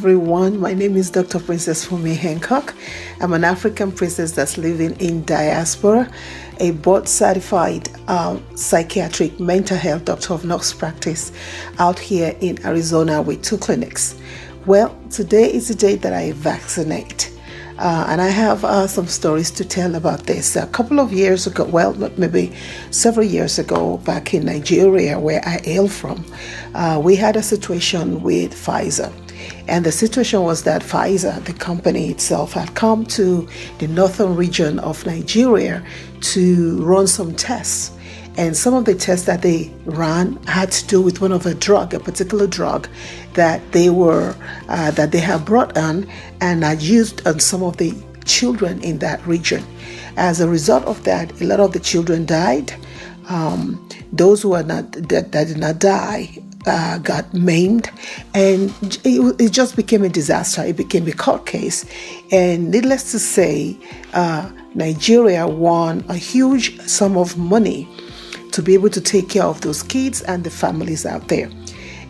everyone. My name is Dr. Princess Fumi Hancock. I'm an African princess that's living in Diaspora, a board-certified psychiatric mental health doctor of nurse practice out here in Arizona with 2 clinics. Well, today is the day that I vaccinate. And I have some stories to tell about this. A couple of years ago, well, maybe several years ago, back in Nigeria, where I hail from, we had a situation with Pfizer. And the situation was that Pfizer, the company itself, had come to the northern region of Nigeria to run some tests. And some of the tests that they ran had to do with one of a particular drug that they had brought on and had used on some of the children in that region. As a result of that, a lot of the children died. Those who that did not die got maimed, and it just became a disaster. It became a court case, and needless to say, Nigeria won a huge sum of money to be able to take care of those kids and the families out there.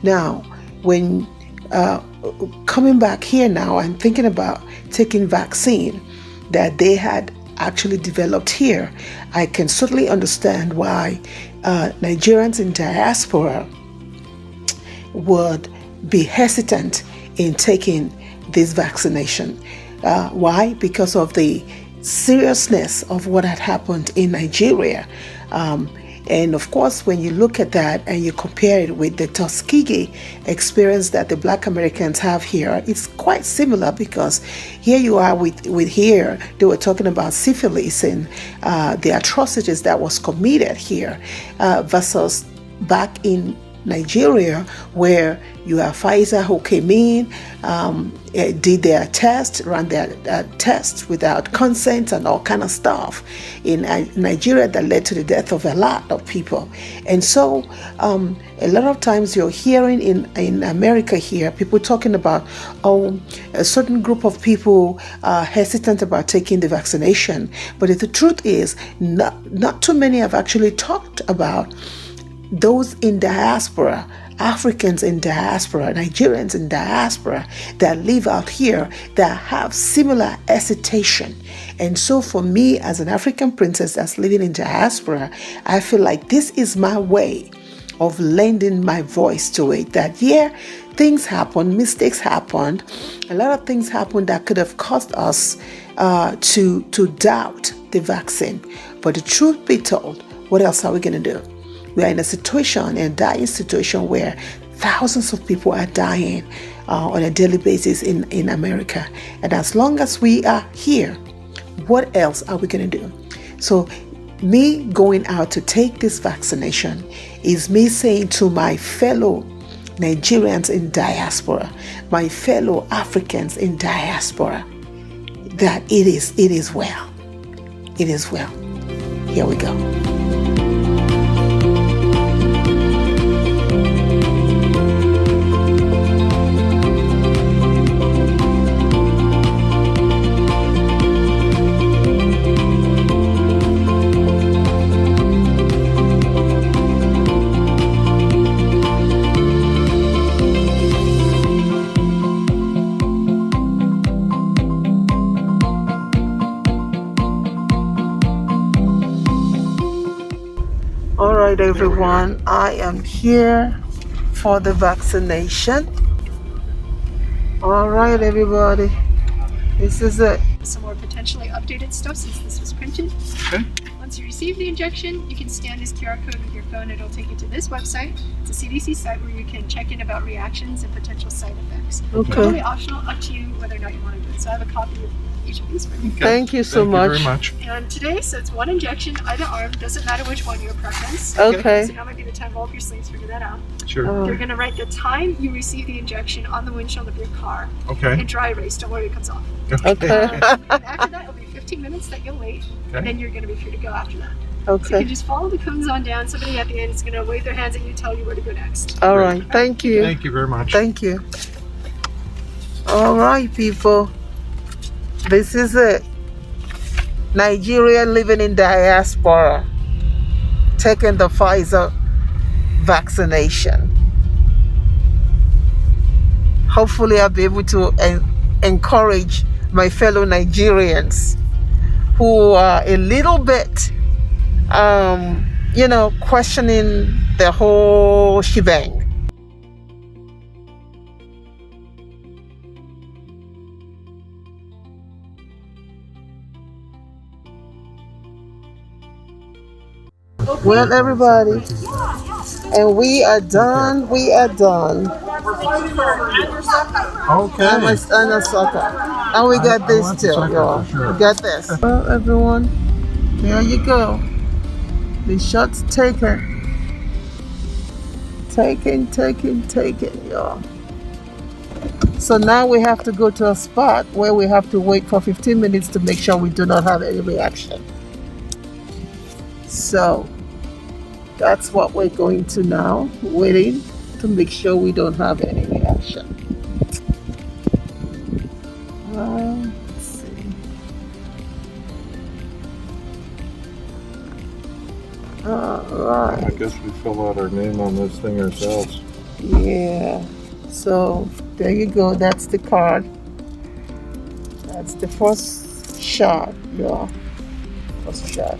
Now, when coming back here now and thinking about taking vaccine that they had actually developed here, I can certainly understand why Nigerians in diaspora would be hesitant in taking this vaccination. Why? Because of the seriousness of what had happened in Nigeria. And of course, when you look at that and you compare it with the Tuskegee experience that the Black Americans have here, it's quite similar, because here you are with here, they were talking about syphilis and the atrocities that was committed here versus back in Nigeria, where you have Pfizer who came in, did their test, ran their test without consent and all kind of stuff in Nigeria that led to the death of a lot of people. And so a lot of times you're hearing in America here, people talking about, a certain group of people are hesitant about taking the vaccination. But the truth is, not too many have actually talked about those in diaspora, Africans in diaspora, Nigerians in diaspora that live out here that have similar hesitation. And so for me, as an African princess that's living in diaspora, I feel like this is my way of lending my voice to it. That things happen, mistakes happened, a lot of things happened that could have caused us to doubt the vaccine. But the truth be told, what else are we going to do? We are in a dying situation where thousands of people are dying on a daily basis in America. And as long as we are here, what else are we going to do? So me going out to take this vaccination is me saying to my fellow Nigerians in diaspora, my fellow Africans in diaspora, that it is well. It is well. Here we go. All right, everyone, I am here for the vaccination. All right, everybody, this is it. Some more potentially updated stuff since this was printed. Okay. Once you receive the injection, you can scan this QR code with your phone. It'll take you to this website. It's a CDC site where you can check in about reactions and potential side effects. Okay. Totally optional, up to you whether or not you want to do it. So I have a copy of each of these for you. Okay. Thank you so much. Thank you very much. And today, so it's 1 injection, either arm. Doesn't matter which one, your preference. Okay. So now might be the time to roll up your sleeves, figure that out. Sure. You're going to write the time you receive the injection on the windshield of your car. Okay. And dry erase. Don't worry, it comes off. Okay. And after that, it'll be 15 minutes that you'll wait, Okay. and then you're going to be free to go after that. So you Okay. can just follow the cones on down. Somebody at the end is going to wave their hands at you, tell you where to go next. All right. Thank you. Thank you very much. Thank you. All right, people. This is it. Nigeria living in diaspora, taking the Pfizer vaccination. hopefully I'll be able to encourage my fellow Nigerians who are a little bit, questioning the whole shebang. Well, everybody, and we are done. Okay. We are done. Okay. And a sucker. And we got this too, y'all. Sure. We got this. Well, everyone, there you go. The shot's taken. Taken, y'all. So now we have to go to a spot where we have to wait for 15 minutes to make sure we do not have any reaction. So that's what we're going to now, waiting to make sure we don't have any reaction. Let's see. Alright. I guess we fill out our name on this thing ourselves. Yeah. So there you go. That's the card. That's the first shot, y'all. First shot.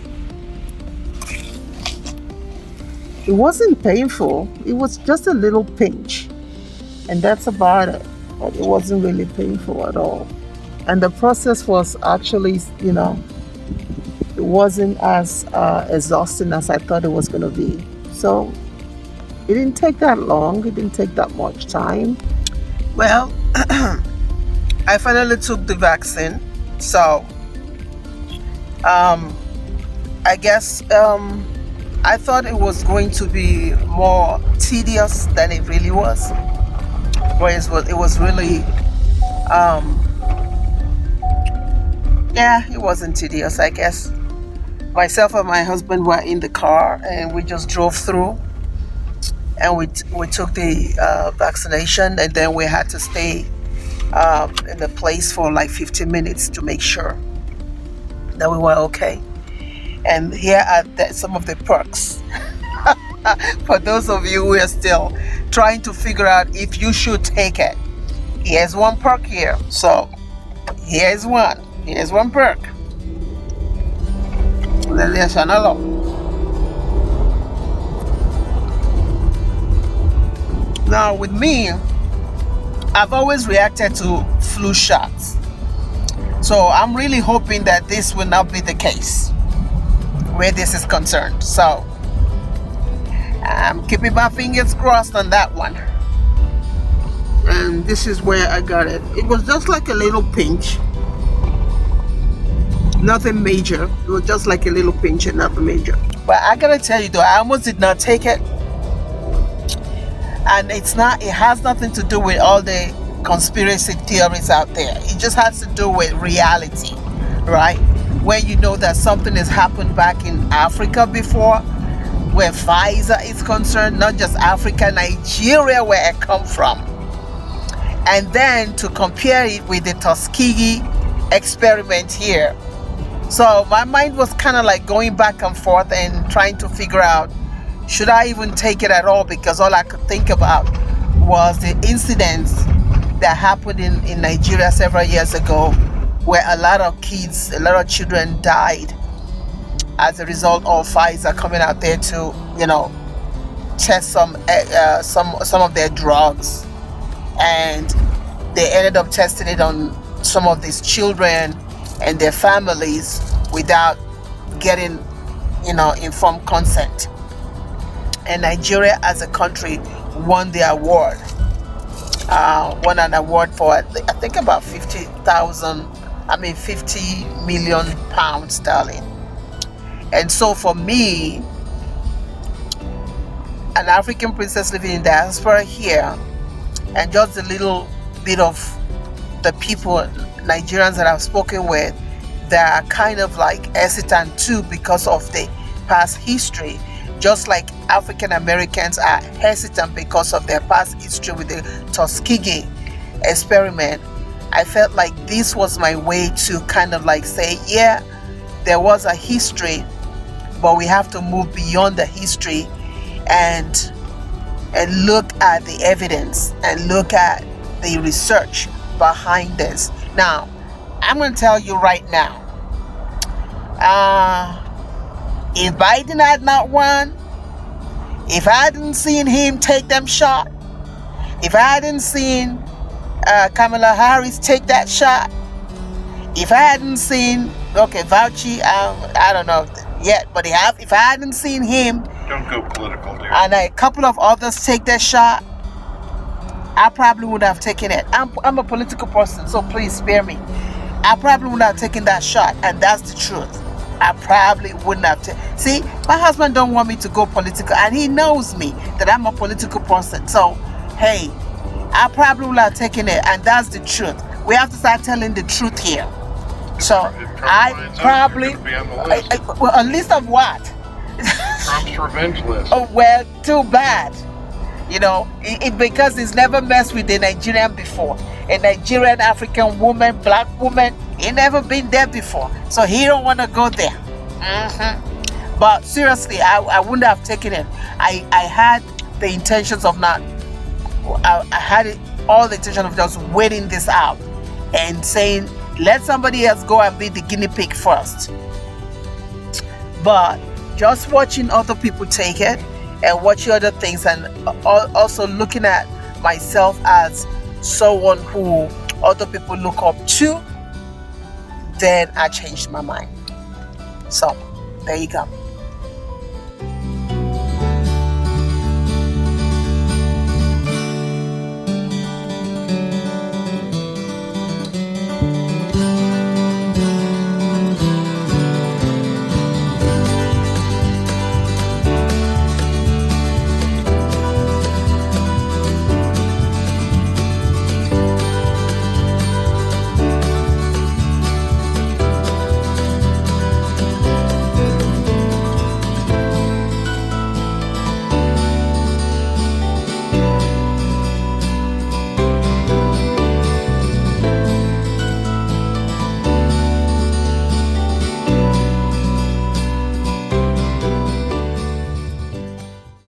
It wasn't painful. It was just a little pinch. And that's about it. But it wasn't really painful at all. And the process was actually, it wasn't as exhausting as I thought it was going to be. So it didn't take that long. It didn't take that much time. Well, I finally took the vaccine. So I guess I thought it was going to be more tedious than it really was. Whereas it was really, it wasn't tedious, I guess. Myself and my husband were in the car and we just drove through and we took the vaccination, and then we had to stay in the place for like 15 minutes to make sure that we were okay. And here are some of the perks for those of you who are still trying to figure out if you should take it. Here's one perk here. So here's one perk. Now with me, I've always reacted to flu shots. So I'm really hoping that this will not be the case where this is concerned. So I'm keeping my fingers crossed on that one. And this is where I got it. It was just like a little pinch. Nothing major. It was just like a little pinch and nothing major. But I gotta tell you though, I almost did not take it. And it has nothing to do with all the conspiracy theories out there. It just has to do with reality, right? When you know that something has happened back in Africa before, where Pfizer is concerned, not just Africa, Nigeria, where I come from. And then to compare it with the Tuskegee experiment here. So my mind was kind of like going back and forth and trying to figure out, should I even take it at all? Because all I could think about was the incidents that happened in Nigeria several years ago, where a lot of children died as a result of Pfizer coming out there to, test some of their drugs, and they ended up testing it on some of these children and their families without getting, informed consent. And Nigeria as a country won the award. Won an award for I think about 50 million pounds sterling. And so for me, an African princess living in diaspora here, and just a little bit of the people, Nigerians that I've spoken with, that are kind of like hesitant too because of the past history, just like African Americans are hesitant because of their past history with the Tuskegee experiment. I felt like this was my way to kind of like say, yeah, there was a history, but we have to move beyond the history and look at the evidence and look at the research behind this. Now, I'm going to tell you right now, if Biden had not won, if I hadn't seen him take them shot, if I hadn't seen Kamala Harris take that shot, if I hadn't seen, Fauci, I don't know yet, but if I hadn't seen him, Don't go political, dear. and a couple of others take that shot, I probably would have taken it. I'm a political person, so please spare me. I probably would have taken that shot, and that's the truth. I probably wouldn't have see, my husband don't want me to go political, and he knows me that I'm a political person. So, hey, I probably would have taken it, and that's the truth. We have to start telling the truth here. So, I probably a list of what? Trump's revenge list. Oh, well, too bad. You know, because he's never messed with a Nigerian before. A Nigerian African woman, black woman, he never been there before. So he don't want to go there. But seriously, I wouldn't have taken it. I had the intentions of not, I had all the intention of just waiting this out and saying, let somebody else go and be the guinea pig first. But just watching other people take it and watching other things, and also looking at myself as someone who other people look up to, then I changed my mind. So there you go.